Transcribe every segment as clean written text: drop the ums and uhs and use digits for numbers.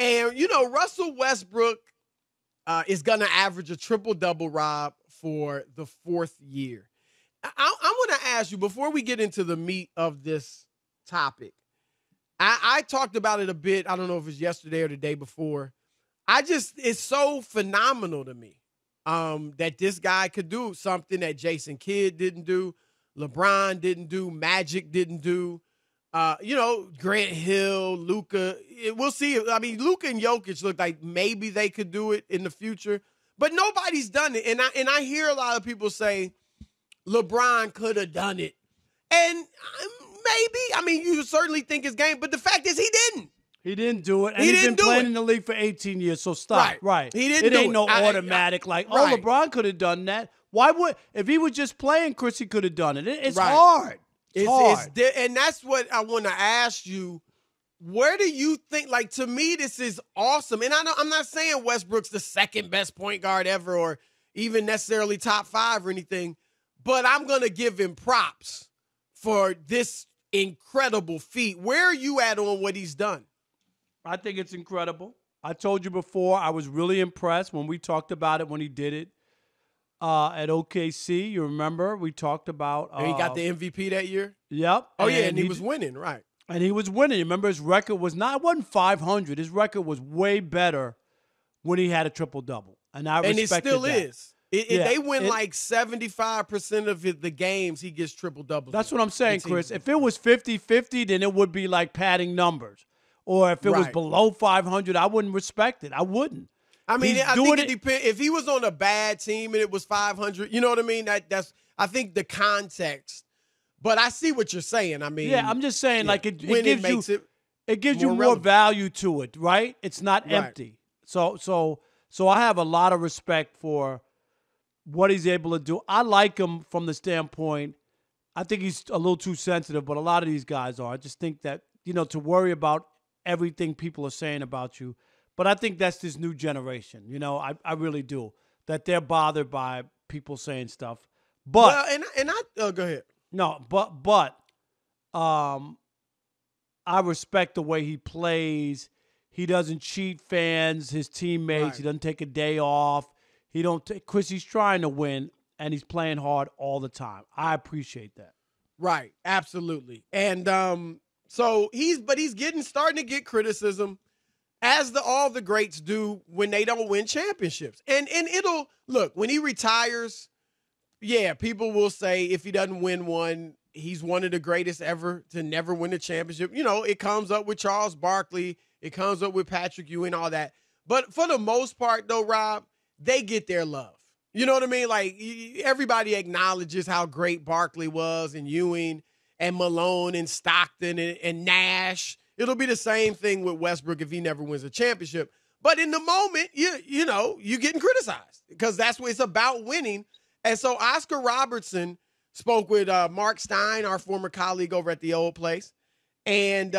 And, Russell Westbrook is going to average a triple-double, Rob, for the 4th year. I want to ask you, before we get into the meat of this topic, I talked about it a bit. I don't know if it was yesterday or the day before. It's so phenomenal to me that this guy could do something that Jason Kidd didn't do, LeBron didn't do, Magic didn't do. Grant Hill, Luka. We'll see. I mean, Luka and Jokic look like maybe they could do it in the future, but nobody's done it. And I hear a lot of people say LeBron could have done it, and maybe. I mean, you certainly think his game, but the fact is he didn't. He didn't do it, and he's been playing in the league for 18 years. So stop. Right. He didn't. It ain't no automatic LeBron could have done that. Why would if he was just playing, Chris? He could have done it. It's hard. It's hard. And that's what I want to ask you. Where do you think, to me, this is awesome. And I'm not saying Westbrook's the second best point guard ever or even necessarily top 5 or anything, but I'm going to give him props for this incredible feat. Where are you at on what he's done? I think it's incredible. I told you before, I was really impressed when we talked about it when he did it. At OKC, you remember we talked about. And he got the MVP that year. Yep. Oh yeah, and he was winning, right? And he was winning. Remember, his record wasn't 500. His record was way better when he had a triple double, and I respected that. And it still is. They win 75% of the games. He gets triple doubles. That's what I'm saying, Chris. If it was 50-50, then it would be like padding numbers. Or if it was below 500, I wouldn't respect it. I wouldn't. I mean, I think it depends. If he was on a bad team and it was 500, you know what I mean? That's I think the context. But I see what you're saying. I mean, I'm just saying, it gives you more value to it, right? It's not empty. So I have a lot of respect for what he's able to do. I like him from the standpoint. I think he's a little too sensitive, but a lot of these guys are. I just think that to worry about everything people are saying about you. But I think that's this new generation. I really do. That they're bothered by people saying stuff. But go ahead. No, but I respect the way he plays. He doesn't cheat fans, his teammates. Right. He doesn't take a day off. Chris, he's trying to win, and he's playing hard all the time. I appreciate that. Right, absolutely. And so he's starting to get criticism, as all the greats do when they don't win championships. And it'll look, when he retires, people will say if he doesn't win one, he's one of the greatest ever to never win a championship. It comes up with Charles Barkley, it comes up with Patrick Ewing, all that. But for the most part, though, Rob, they get their love. You know what I mean? Like, everybody acknowledges how great Barkley was, and Ewing and Malone and Stockton and Nash. It'll be the same thing with Westbrook if he never wins a championship. But in the moment, you're getting criticized because that's what it's about, winning. And so Oscar Robertson spoke with Mark Stein, our former colleague over at the old place, and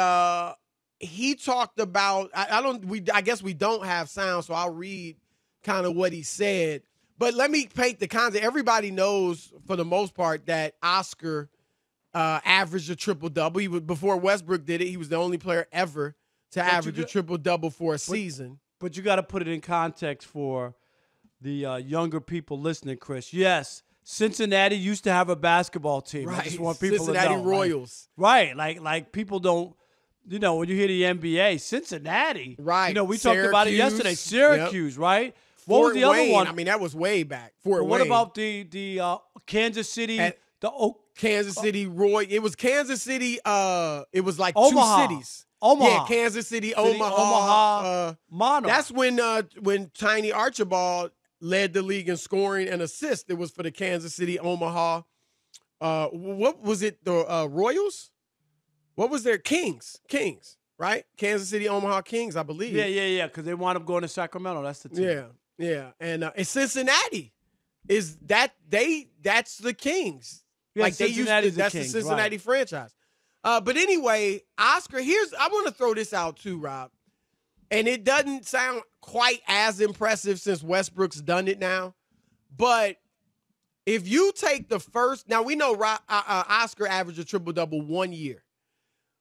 he talked about. I guess we don't have sound, so I'll read kind of what he said. But let me paint the context. Everybody knows, for the most part, that Oscar averaged a triple-double. Before Westbrook did it, he was the only player ever to average a triple-double for a season. But you got to put it in context for the younger people listening, Chris. Yes, Cincinnati used to have a basketball team. Right. I just want people Cincinnati to know. Royals. Right. Like people don't, when you hear the NBA, Cincinnati. Right. We talked about it yesterday. Syracuse, right? What Fort was the Wayne, other one? I mean, that was way back. Fort Wayne. What about the Kansas City? Kansas City Roy. It was Kansas City. It was like Omaha. 2 cities. Omaha. Yeah, Kansas City, Omaha. Mono. That's when Tiny Archibald led the league in scoring and assists. It was for the Kansas City, Omaha. What was it? The Royals? What was their Kings, right? Kansas City, Omaha Kings, I believe. Yeah. Because they wound up going to Sacramento. That's the team. Yeah. And Cincinnati is that's the Kings. Yeah, like that's the Cincinnati franchise. But anyway, Oscar, I want to throw this out too, Rob. And it doesn't sound quite as impressive since Westbrook's done it now. But if you take the first, now we know Oscar averaged a triple-double 1 year.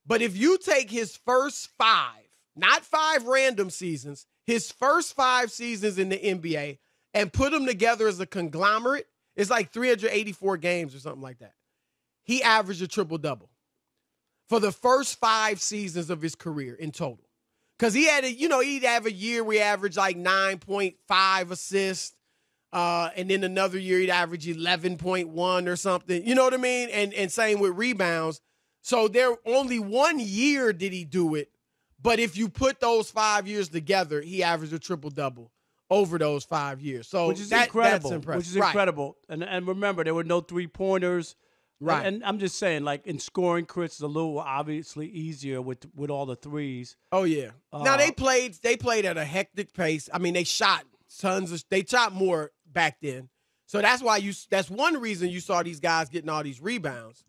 But if you take his first 5 not 5 random seasons, his first 5 seasons in the NBA, and put them together as a conglomerate, it's like 384 games or something like that. He averaged a triple-double for the first 5 seasons of his career in total. Because he had he'd have a year where he averaged like 9.5 assists, and then another year he'd average 11.1 or something. You know what I mean? And same with rebounds. So there only 1 year did he do it, but if you put those 5 years together, he averaged a triple-double over those 5 years. So which is incredible. That's impressive. Which is incredible. And remember, there were no 3-pointers. Right. And I'm just saying, like, in scoring, Chris, is a little obviously easier with all the threes. Oh, yeah. Now, they played at a hectic pace. I mean, they shot more back then. So that's one reason you saw these guys getting all these rebounds.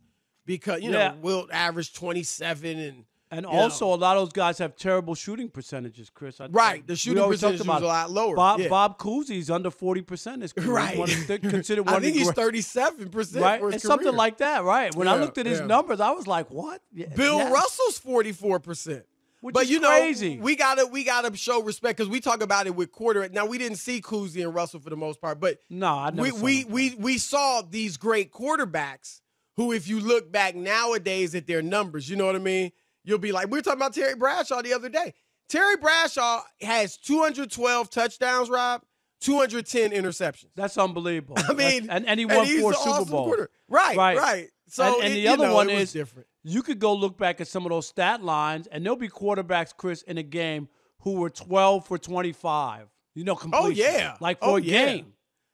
Because, Wilt averaged 27 and also, a lot of those guys have terrible shooting percentages, Chris. Right. The shooting percentage was a lot lower. Bob Cousy's under 40% his career. Right. Considered one I think he's 37%. Right. For his it's something career. like that, right? When I looked at his numbers, I was like, what? Bill Russell's 44%. Which but is crazy. We gotta show respect because we talk about it with quarter. Now we didn't see Cousy and Russell for the most part, but no, I never saw we saw these great quarterbacks who, if you look back nowadays at their numbers, you know what I mean? You'll be like, we were talking about Terry Bradshaw the other day. Terry Bradshaw has 212 touchdowns, Rob, 210 interceptions. That's unbelievable. I mean, and he won 4 Super Bowls. Right. So and the other one is different. You could go look back at some of those stat lines, and there'll be quarterbacks, Chris, in a game who were 12 for 25. Completion. Oh, yeah. Like for a game.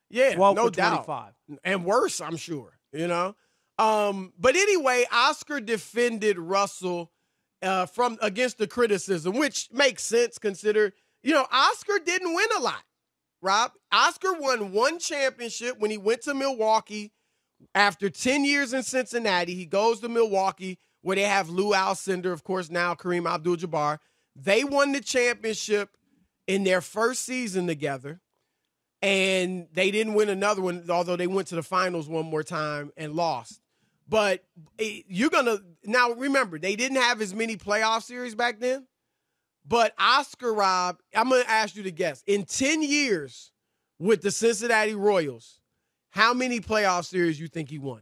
Yeah, 12 no for doubt. 25. And worse, I'm sure, But anyway, Oscar defended Russell from against the criticism, which makes sense consider, Oscar didn't win a lot, Rob. Oscar won 1 championship when he went to Milwaukee. After 10 years in Cincinnati, he goes to Milwaukee where they have Lou Alcindor, of course, now Kareem Abdul-Jabbar. They won the championship in their first season together, and they didn't win another one, although they went to the finals one more time and lost. But now remember, they didn't have as many playoff series back then. But Oscar, Rob, I'm going to ask you to guess. In 10 years with the Cincinnati Royals, how many playoff series you think he won?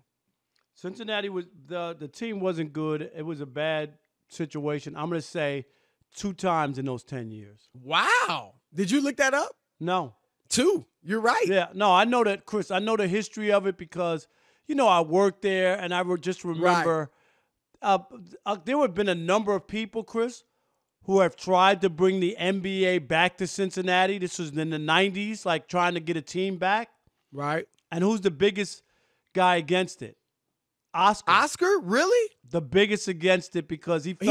Cincinnati was the team wasn't good. It was a bad situation. I'm going to say 2 times in those 10 years. Wow. Did you look that up? No. 2. You're right. Yeah. No, I know that, Chris. I know the history of it because I worked there, and I would just remember there have been a number of people, Chris, who have tried to bring the NBA back to Cincinnati. This was in the 90s, like trying to get a team back. Right. And who's the biggest guy against it? Oscar. Oscar? Really? The biggest against it because he felt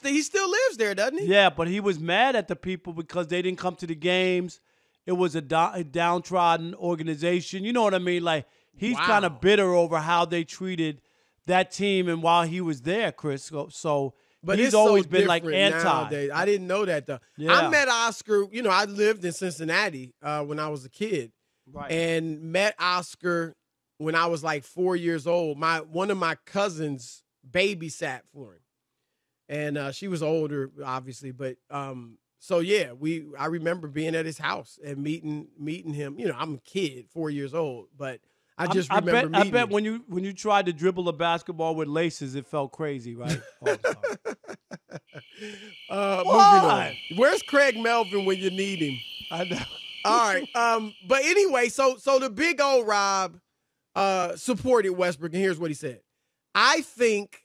he still lives there, doesn't he? Yeah, but he was mad at the people because they didn't come to the games. It was a downtrodden organization. You know what I mean? Like, he's kind of bitter over how they treated that team and while he was there, Chris. So but he's always been like anti. Nowadays. I didn't know that, though. Yeah. I met Oscar. I lived in Cincinnati when I was a kid. Right. And met Oscar when I was like 4 years old. One of my cousins babysat for him. And she was older, obviously. But so yeah, I remember being at his house and meeting him. I'm a kid, 4 years old, but I remember meeting I bet him. when you tried to dribble a basketball with laces, it felt crazy, right? Moving on. Where's Craig Melvin when you need him? I know. All right. But anyway, so the big old Rob supported Westbrook, and here's what he said. I think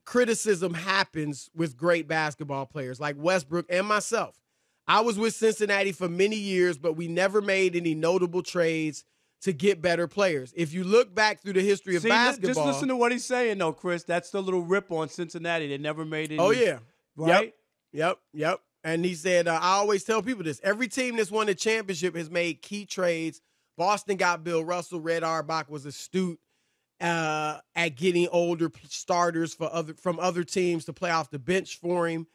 criticism happens with great basketball players like Westbrook and myself. I was with Cincinnati for many years, but we never made any notable trades to get better players. If you look back through the history of basketball. Just listen to what he's saying, though, Chris. That's the little rip on Cincinnati. They never made it. Oh, yeah. Right? Yep. And he said, I always tell people this. Every team that's won a championship has made key trades. Boston got Bill Russell. Red Auerbach was astute at getting older starters from other teams to play off the bench for him.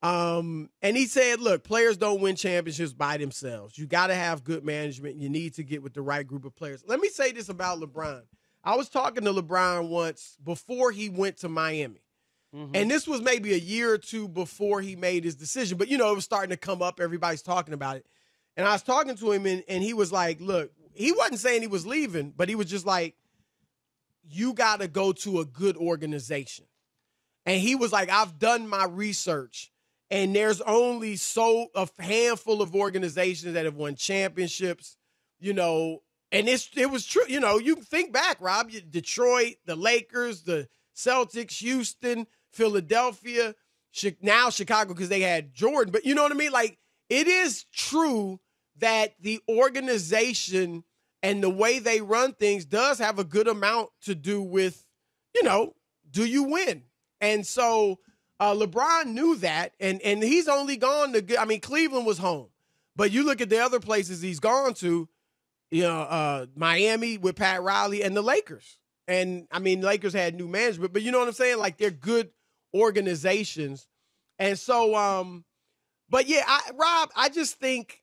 And he said, look, players don't win championships by themselves. You got to have good management. You need to get with the right group of players. Let me say this about LeBron. I was talking to LeBron once before he went to Miami. Mm-hmm. And this was maybe a year or two before he made his decision. But, it was starting to come up. Everybody's talking about it. And I was talking to him, and he was like, look, he wasn't saying he was leaving, but he was just like, you got to go to a good organization. And he was like, I've done my research, and there's only a handful of organizations that have won championships, and it was true. You think back, Rob, Detroit, the Lakers, the Celtics, Houston, Philadelphia, now Chicago because they had Jordan. But you know what I mean? Like, it is true that the organization and the way they run things does have a good amount to do with, do you win? And so LeBron knew that, and he's only gone to Cleveland was home. But you look at the other places he's gone to, Miami with Pat Riley and the Lakers. And, Lakers had new management, but you know what I'm saying? Like, they're good organizations. And so, but yeah, Rob, I just think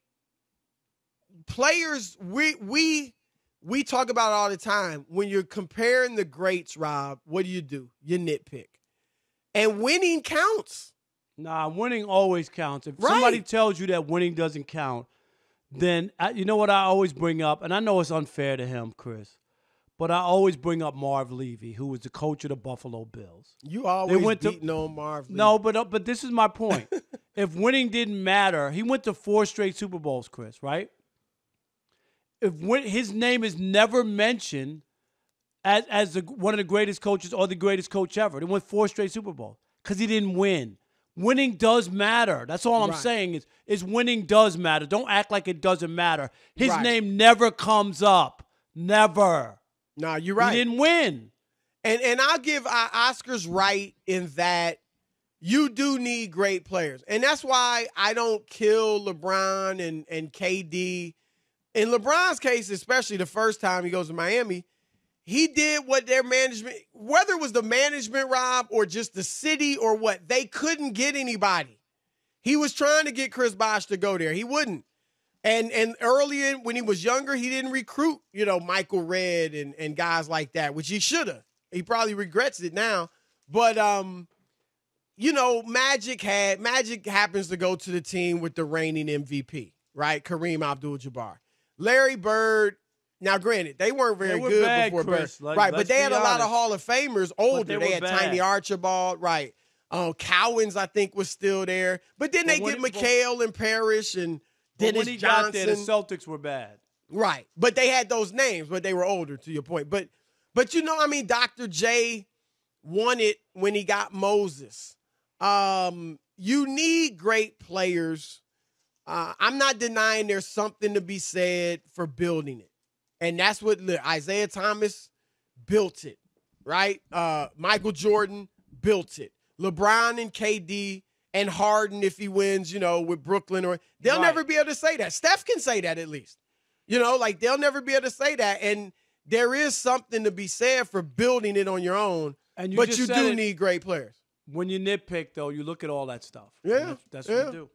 players, we talk about it all the time. When you're comparing the greats, Rob, what do? You nitpick. And winning counts. Nah, winning always counts. If somebody tells you that winning doesn't count, then you know what I always bring up, and I know it's unfair to him, Chris, but I always bring up Marv Levy, who was the coach of the Buffalo Bills. You always beating on Marv Levy. No, but this is my point. If winning didn't matter, he went to 4 straight Super Bowls, Chris, right? His name is never mentioned as one of the greatest coaches or the greatest coach ever. They won 4 straight Super Bowls because he didn't win. Winning does matter. That's all I'm saying is winning does matter. Don't act like it doesn't matter. His name never comes up. Never. No, you're right. He didn't win. And I'll give Oscar's right in that you do need great players. And that's why I don't kill LeBron and KD. In LeBron's case, especially the first time he goes to Miami, he did what their management, whether it was the management, Rob, or just the city or what, they couldn't get anybody. He was trying to get Chris Bosh to go there. He wouldn't. And earlier when he was younger, he didn't recruit, Michael Redd and guys like that, which he should have. He probably regrets it now. But, Magic happens to go to the team with the reigning MVP, right? Kareem Abdul-Jabbar. Larry Bird. Now, granted, they weren't very good bad, before Chris. Bird. Right, but they had a lot of Hall of Famers older. They had bad. Tiny Archibald, right. Cowens, I think, was still there. But then they get McHale and Parrish and Dennis when he Johnson. got there, the Celtics were bad. Right. But they had those names, but they were older, to your point. But Dr. J won it when he got Moses. You need great players. I'm not denying there's something to be said for building it. And that's what Isaiah Thomas built it, right? Michael Jordan built it. LeBron and KD and Harden, if he wins, with Brooklyn, they'll never be able to say that. Steph can say that at least. They'll never be able to say that. And there is something to be said for building it on your own. But you do need great players. When you nitpick, though, you look at all that stuff. Yeah. That's what you do.